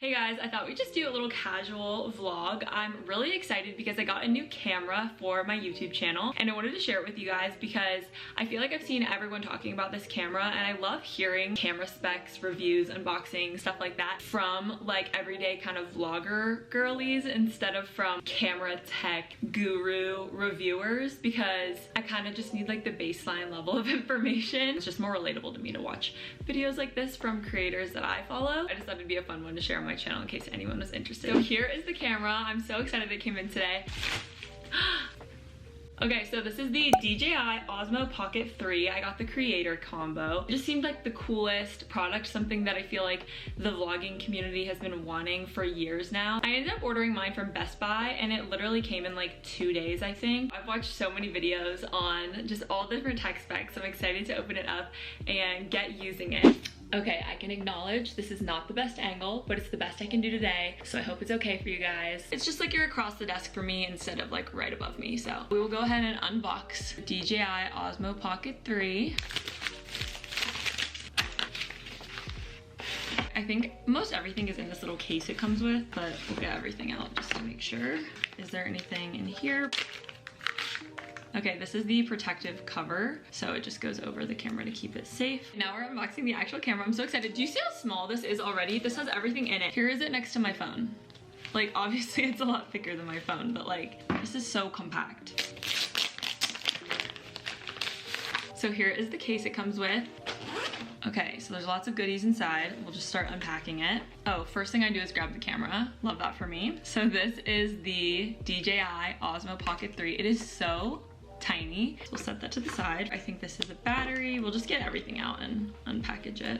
Hey guys, I thought we'd just do a little casual vlog. I'm really excited because I got a new camera for my YouTube channel and I wanted to share it with you guys because I feel like I've seen everyone talking about this camera and I love hearing camera specs, reviews, unboxing, stuff like that from like everyday kind of vlogger girlies instead of from camera tech guru reviewers because I kind of just need like the baseline level of information. It's just more relatable to me to watch videos like this from creators that I follow. I just thought it'd be a fun one to share on my channel in case anyone was interested. So here is the camera. I'm so excited it came in today. Okay, so this is the DJI Osmo Pocket 3. I got the creator combo. It just seemed like the coolest product, something that I feel like the vlogging community has been wanting for years now. I ended up ordering mine from Best Buy and it literally came in like 2 days, I think. I've watched so many videos on just all different tech specs. I'm excited to open it up and get using it. Okay, I can acknowledge this is not the best angle, but it's the best I can do today, so I hope it's okay for you guys. It's just like you're across the desk from me instead of like right above me, so we will go ahead and unbox DJI Osmo Pocket 3. I think most everything is in this little case it comes with, but we'll get everything out just to make sure. Is there anything in here? Okay, this is the protective cover, so it just goes over the camera to keep it safe. Now we're unboxing the actual camera. I'm so excited. Do you see how small this is already? This has everything in it. Here is it next to my phone. Like, obviously it's a lot thicker than my phone, but like, this is so compact. So here is the case it comes with. Okay, so there's lots of goodies inside. We'll just start unpacking it. Oh, first thing I do is grab the camera. Love that for me. So this is the DJI Osmo Pocket 3. It is so tiny. So we'll set that to the side. I think this is a battery. We'll just get everything out and unpackage it.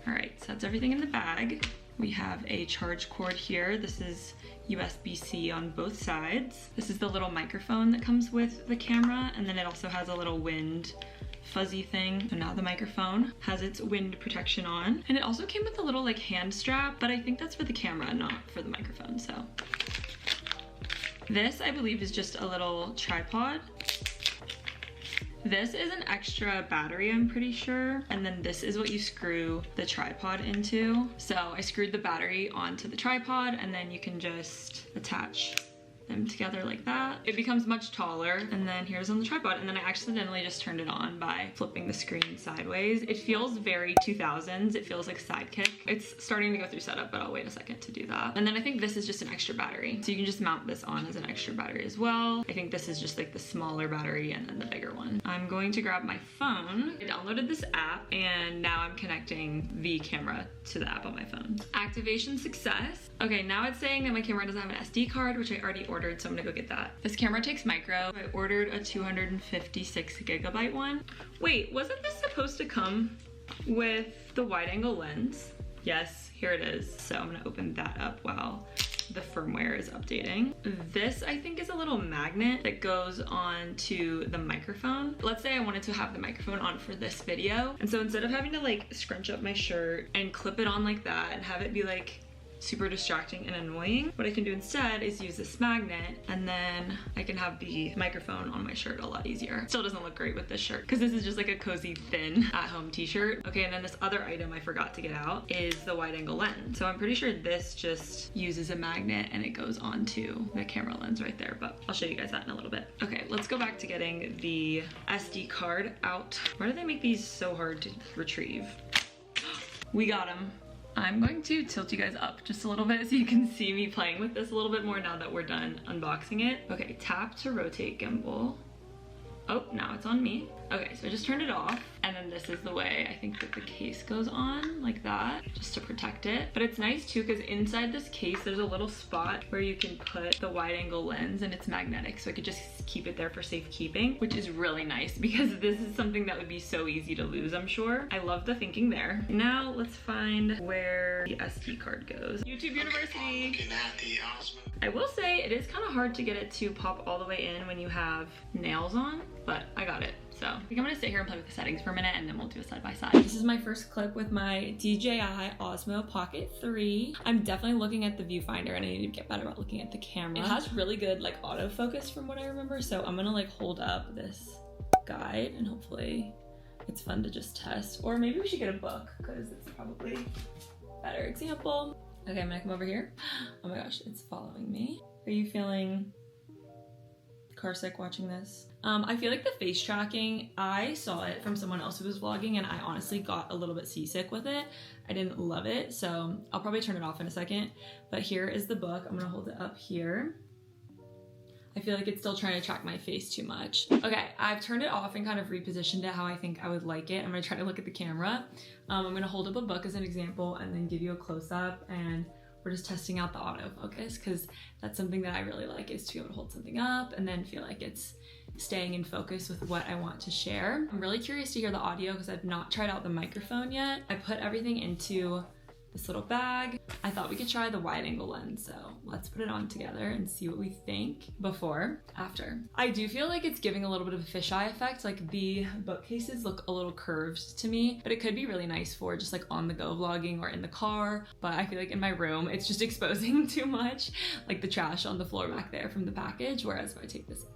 All right, so that's everything in the bag. We have a charge cord here. This is USB-C on both sides. This is the little microphone that comes with the camera, and then it also has a little wind fuzzy thing. So now the microphone has its wind protection on. And it also came with a little like hand strap, but I think that's for the camera, not for the microphone, so. This, I believe, is just a little tripod. This is an extra battery, I'm pretty sure. And then this is what you screw the tripod into. So I screwed the battery onto the tripod and then you can just attach them together like that. It becomes much taller, and then here's on the tripod, and then I accidentally just turned it on by flipping the screen sideways. It feels very 2000s. It feels like Sidekick. It's starting to go through setup, but I'll wait a second to do that. And then I think this is just an extra battery. So you can just mount this on as an extra battery as well. I think this is just like the smaller battery and then the bigger one. I'm going to grab my phone. I downloaded this app and now I'm connecting the camera to the app on my phone. Activation success. Okay, now it's saying that my camera doesn't have an SD card, which I already ordered, so I'm gonna go get that. This camera takes micro. I ordered a 256 gigabyte one. Wait, wasn't this supposed to come with the wide angle lens? Yes, here it is. So I'm gonna open that up while the firmware is updating. This, I think, is a little magnet that goes on to the microphone. Let's say I wanted to have the microphone on for this video. And so instead of having to like scrunch up my shirt and clip it on like that and have it be like super distracting and annoying, what I can do instead is use this magnet, and then I can have the microphone on my shirt a lot easier. Still doesn't look great with this shirt because this is just like a cozy thin at-home t-shirt. Okay, and then this other item I forgot to get out is the wide angle lens. So I'm pretty sure this just uses a magnet and it goes onto the camera lens right there, but I'll show you guys that in a little bit. Okay, let's go back to getting the SD card out. Why do they make these so hard to retrieve? We got them. I'm going to tilt you guys up just a little bit so you can see me playing with this a little bit more now that we're done unboxing it. Okay, tap to rotate gimbal. Oh, now it's on me. Okay, so I just turned it off, and then this is the way I think that the case goes on, like that, just to protect it. But it's nice too, because inside this case, there's a little spot where you can put the wide angle lens, and it's magnetic, so I could just keep it there for safekeeping, which is really nice because this is something that would be so easy to lose, I'm sure. I love the thinking there. Now let's find where the SD card goes. YouTube University. Looking at the Osmo. I will say it is kind of hard to get it to pop all the way in when you have nails on, but I got it. So I think I'm gonna sit here and play with the settings for a minute and then we'll do a side by side. This is my first clip with my DJI Osmo Pocket 3. I'm definitely looking at the viewfinder and I need to get better at looking at the camera. It has really good like autofocus from what I remember. So I'm gonna like hold up this guide and hopefully it's fun to just test. Or maybe we should get a book because it's probably a better example. Okay, I'm gonna come over here. Oh my gosh, it's following me. Are you feeling car sick watching this? I feel like the face tracking, I saw it from someone else who was vlogging and I honestly got a little bit seasick with it. I didn't love it, so I'll probably turn it off in a second. But here is the book. I'm gonna hold it up here. I feel like it's still trying to track my face too much. Okay, I've turned it off and kind of repositioned it how I think I would like it. I'm gonna try to look at the camera. I'm gonna hold up a book as an example and then give you a close-up, and we're just testing out the autofocus because that's something that I really like, is to be able to hold something up and then feel like it's staying in focus with what I want to share. I'm really curious to hear the audio because I've not tried out the microphone yet. I put everything into this little bag. I thought we could try the wide angle lens, so let's put it on together and see what we think before, after. I do feel like it's giving a little bit of a fisheye effect. Like the bookcases look a little curved to me, but it could be really nice for just like on the go vlogging or in the car. But I feel like in my room, it's just exposing too much, like the trash on the floor back there from the package. Whereas if I take this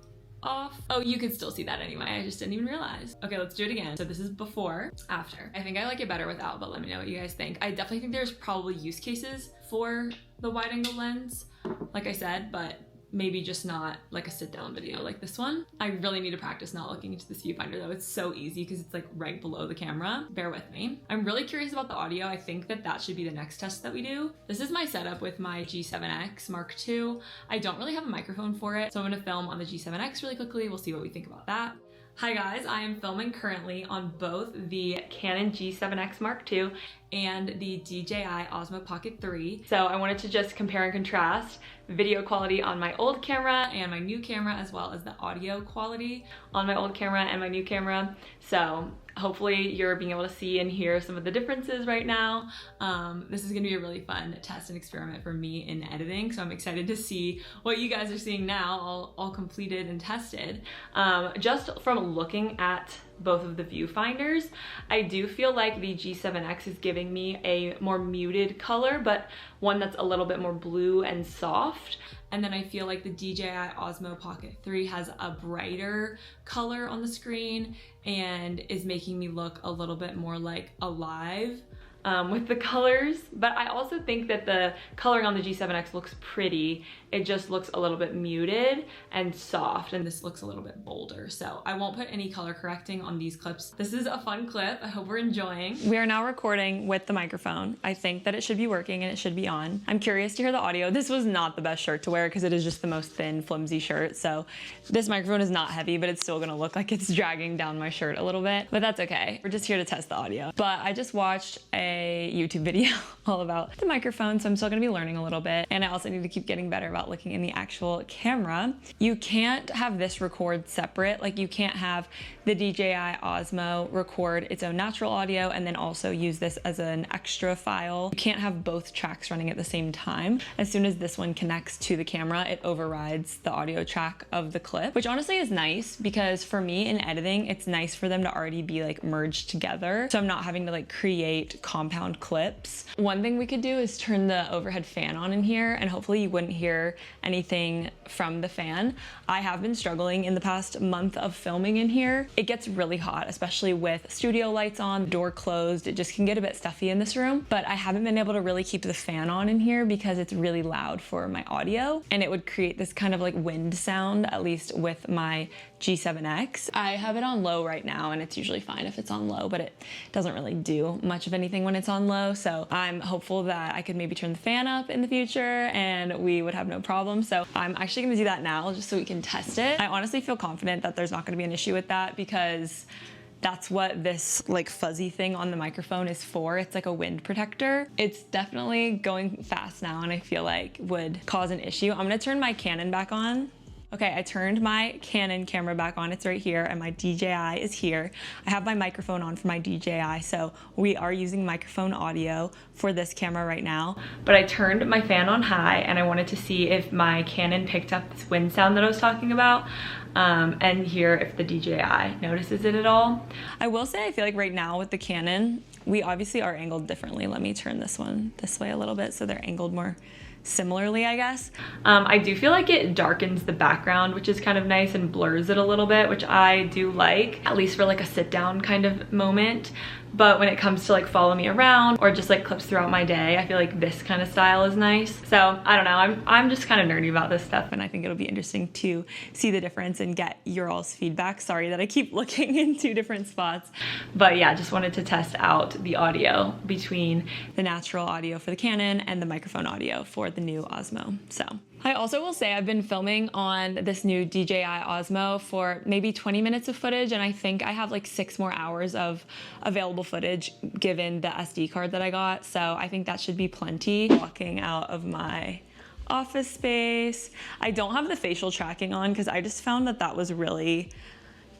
off, oh, you can still see that anyway. I just didn't even realize. Okay, let's do it again. So this is before, after. I think I like it better without, but let me know what you guys think. I definitely think there's probably use cases for the wide angle lens, like I said, but maybe just not like a sit down video like this one. I really need to practice not looking into this viewfinder though. It's so easy because it's like right below the camera. Bear with me. I'm really curious about the audio. I think that that should be the next test that we do. This is my setup with my G7X Mark II. I don't really have a microphone for it, so I'm gonna film on the G7X really quickly. We'll see what we think about that. Hi guys, I am filming currently on both the Canon G7X Mark II and the DJI Osmo Pocket 3. So I wanted to just compare and contrast video quality on my old camera and my new camera, as well as the audio quality on my old camera and my new camera. So hopefully you're being able to see and hear some of the differences right now. This is gonna be a really fun test and experiment for me in editing. So I'm excited to see what you guys are seeing now, all completed and tested. Just from looking at both of the viewfinders, I do feel like the G7X is giving me a more muted color, but one that's a little bit more blue and soft. And then I feel like the DJI Osmo Pocket 3 has a brighter color on the screen and is making me look a little bit more like alive with the colors. But I also think that the coloring on the G7X looks pretty. It just looks a little bit muted and soft, and this looks a little bit bolder. So I won't put any color correcting on these clips. This is a fun clip. I hope we're enjoying. We are now recording with the microphone. I think that it should be working and it should be on. I'm curious to hear the audio. This was not the best shirt to wear because it is just the most thin, flimsy shirt. So this microphone is not heavy, but it's still gonna look like it's dragging down my shirt a little bit, but that's okay. We're just here to test the audio. But I just watched a YouTube video all about the microphone, so I'm still gonna be learning a little bit. And I also need to keep getting better about looking in the actual camera. You can't have this record separate. Like you can't have the DJI Osmo record its own natural audio and then also use this as an extra file. You can't have both tracks running at the same time. As soon as this one connects to the camera, it overrides the audio track of the clip, which honestly is nice because for me in editing, it's nice for them to already be like merged together. So I'm not having to like create compound clips. One thing we could do is turn the overhead fan on in here, and hopefully you wouldn't hear anything from the fan. I have been struggling in the past month of filming in here. It gets really hot, especially with studio lights on, door closed. It just can get a bit stuffy in this room, but I haven't been able to really keep the fan on in here because it's really loud for my audio, and it would create this kind of like wind sound, at least with my G7X. I have it on low right now, and it's usually fine if it's on low, but it doesn't really do much of anything when it's on low. So I'm hopeful that I could maybe turn the fan up in the future and we would have no problem. So I'm actually gonna do that now just so we can test it. I honestly feel confident that there's not gonna be an issue with that because that's what this like fuzzy thing on the microphone is for. It's like a wind protector. It's definitely going fast now and I feel like would cause an issue. I'm gonna turn my Canon back on. Okay, I turned my Canon camera back on. It's right here, and my DJI is here. I have my microphone on for my DJI, so we are using microphone audio for this camera right now. But I turned my fan on high, and I wanted to see if my Canon picked up this wind sound that I was talking about, and hear if the DJI notices it at all. I will say I feel like right now with the Canon, We obviously are angled differently. Let me turn this one this way a little bit so they're angled more similarly, I guess. I do feel like it darkens the background, which is kind of nice, and blurs it a little bit, which I do like, at least for like a sit down kind of moment. But when it comes to like follow me around or just like clips throughout my day, I feel like this kind of style is nice. So I don't know, I'm just kind of nerdy about this stuff, and I think it'll be interesting to see the difference and get your all's feedback. Sorry that I keep looking in two different spots. But yeah, just wanted to test out the audio between the natural audio for the Canon and the microphone audio for the new Osmo. So I also will say I've been filming on this new DJI Osmo for maybe 20 minutes of footage, and I think I have like 6 more hours of available footage given the SD card that I got. So I think that should be plenty. Walking out of my office space. I don't have the facial tracking on because I just found that that was really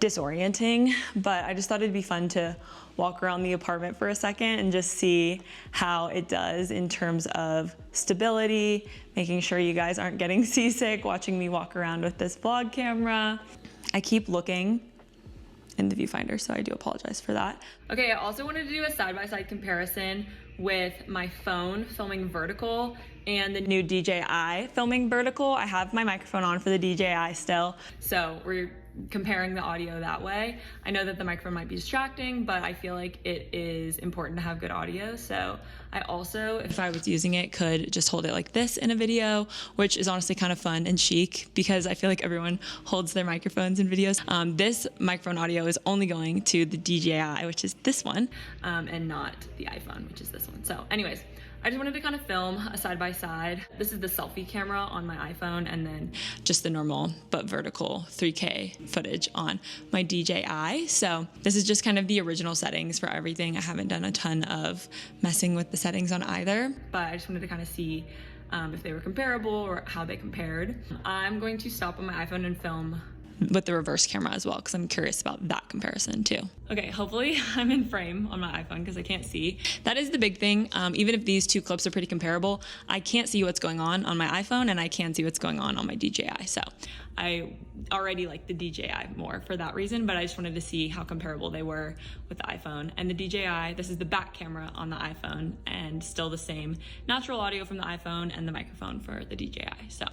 disorienting, but I just thought it'd be fun to walk around the apartment for a second and just see how it does in terms of stability, making sure you guys aren't getting seasick watching me walk around with this vlog camera. I keep looking in the viewfinder, so I do apologize for that. Okay, I also wanted to do a side-by-side comparison with my phone filming vertical and the new DJI filming vertical. I have my microphone on for the DJI still, so we're comparing the audio that way. I know that the microphone might be distracting, but I feel like it is important to have good audio. So I also, if I was using it, could just hold it like this in a video, which is honestly kind of fun and chic because I feel like everyone holds their microphones in videos. This microphone audio is only going to the DJI, which is this one, and not the iPhone, which is this one. So anyways, I just wanted to kind of film a side-by-side. This is the selfie camera on my iPhone, and then just the normal but vertical 3K footage on my DJI. So this is just kind of the original settings for everything. I haven't done a ton of messing with the settings on either, but I just wanted to kind of see if they were comparable or how they compared. I'm going to stop on my iPhone and film with the reverse camera as well, because I'm curious about that comparison too. Okay, hopefully I'm in frame on my iPhone because I can't see. That is the big thing. Even if these two clips are pretty comparable, I can't see what's going on my iPhone, and I can see what's going on my DJI. So I already like the DJI more for that reason, but I just wanted to see how comparable they were with the iPhone. And the DJI, this is the back camera on the iPhone, and still the same natural audio from the iPhone and the microphone for the DJI. So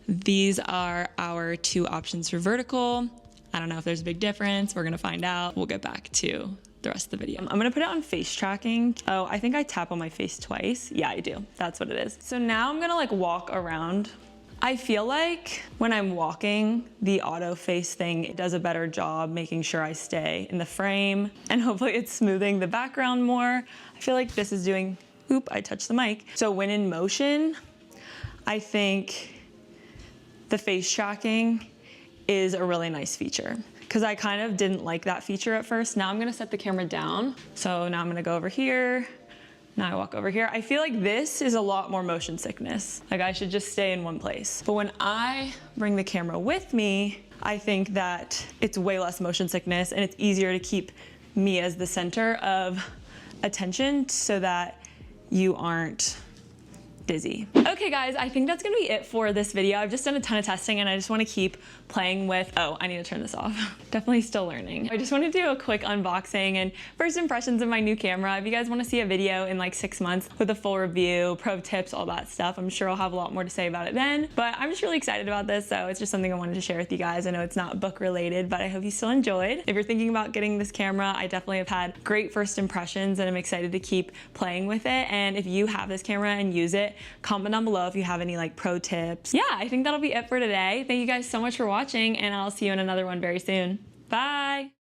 these are our two options for vertical. I don't know if there's a big difference. We're gonna find out. We'll get back to the rest of the video. I'm gonna put it on face tracking. Oh, I think I tap on my face twice. Yeah, I do. That's what it is. So now I'm gonna like walk around. I feel like when I'm walking, the auto face thing, it does a better job making sure I stay in the frame, and hopefully it's smoothing the background more. I feel like this is doing, oop, I touched the mic. So when in motion, I think the face tracking is a really nice feature, because I kind of didn't like that feature at first. Now I'm gonna set the camera down. So now I'm gonna go over here. Now I walk over here. I feel like this is a lot more motion sickness. Like I should just stay in one place. But when I bring the camera with me, I think that it's way less motion sickness, and it's easier to keep me as the center of attention so that you aren't dizzy. Okay guys, I think that's gonna be it for this video. I've just done a ton of testing, and I just wanna keep playing with, oh, I need to turn this off. Definitely still learning. I just wanna do a quick unboxing and first impressions of my new camera. If you guys wanna see a video in like 6 months with a full review, pro tips, all that stuff, I'm sure I'll have a lot more to say about it then. But I'm just really excited about this, so it's just something I wanted to share with you guys. I know it's not book related, but I hope you still enjoyed. If you're thinking about getting this camera, I definitely have had great first impressions, and I'm excited to keep playing with it. And if you have this camera and use it, comment down below if you have any like pro tips. Yeah, I think that'll be it for today. Thank you guys so much for watching, and I'll see you in another one very soon. Bye.